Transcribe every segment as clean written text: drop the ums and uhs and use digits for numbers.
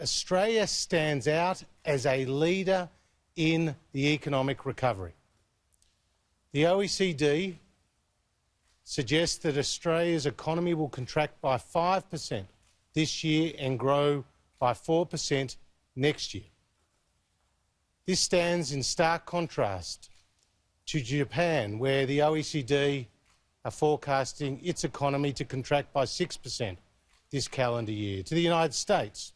Australia stands out as a leader in the economic recovery. The OECD suggests that Australia's economy will contract by 5% this year and grow by 4% next year. This stands in stark contrast to Japan, where the OECD are forecasting its economy to contract by 6% this calendar year, to the United States,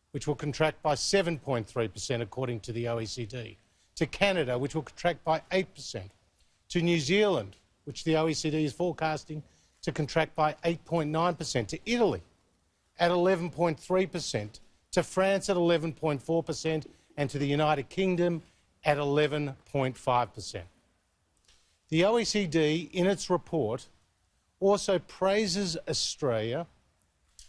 which will contract by 7.3% according to the OECD, to Canada, which will contract by 8%, to New Zealand, which the OECD is forecasting to contract by 8.9%, to Italy at 11.3%, to France at 11.4%, and to the United Kingdom at 11.5%. The OECD, in its report, also praises Australia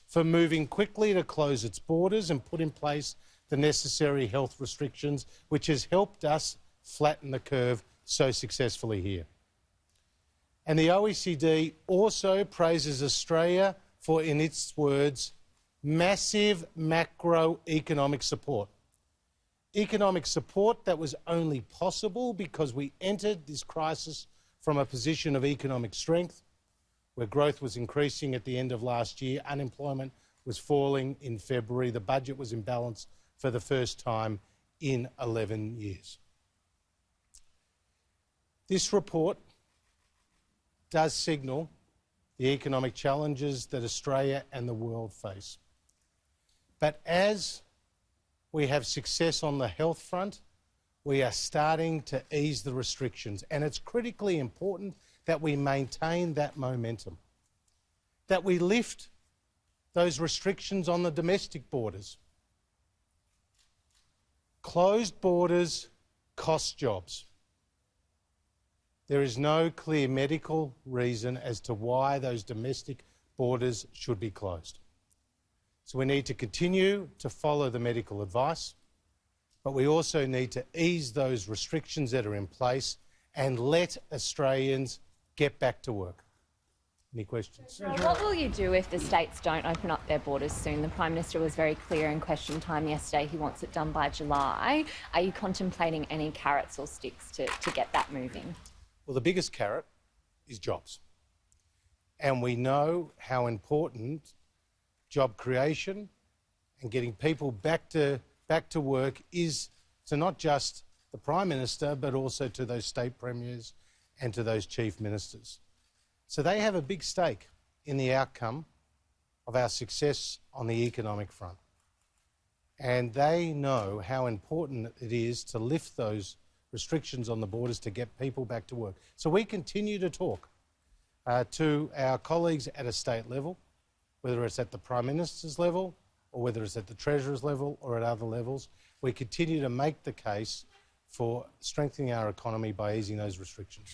for moving quickly to close its borders and put in place the necessary health restrictions, which has helped us flatten the curve so successfully here. And the OECD also praises Australia for, in its words, massive macroeconomic support. Economic support that was only possible because we entered this crisis from a position of economic strength, where growth was increasing at the end of last year, unemployment was falling in February, the budget was in balance for the first time in 11 years. This report does signal the economic challenges that Australia and the world face. But as we have success on the health front, we are starting to ease the restrictions, and it's critically important that we maintain that momentum, that we lift those restrictions on the domestic borders. Closed borders cost jobs. There is no clear medical reason as to why those domestic borders should be closed. So we need to continue to follow the medical advice, but we also need to ease those restrictions that are in place and let Australians get back to work. Any questions? What will you do if the states don't open up their borders soon? The Prime Minister was very clear in question time yesterday. He wants it done by July. Are you contemplating any carrots or sticks to get that moving? Well, the biggest carrot is jobs. And we know how important job creation and getting people back to work is to not just the Prime Minister, but also to those state premiers and to those chief ministers. So they have a big stake in the outcome of our success on the economic front. And they know how important it is to lift those restrictions on the borders to get people back to work. So we continue to talk to our colleagues at a state level, whether it's at the Prime Minister's level or whether it's at the Treasurer's level or at other levels. We continue to make the case for strengthening our economy by easing those restrictions.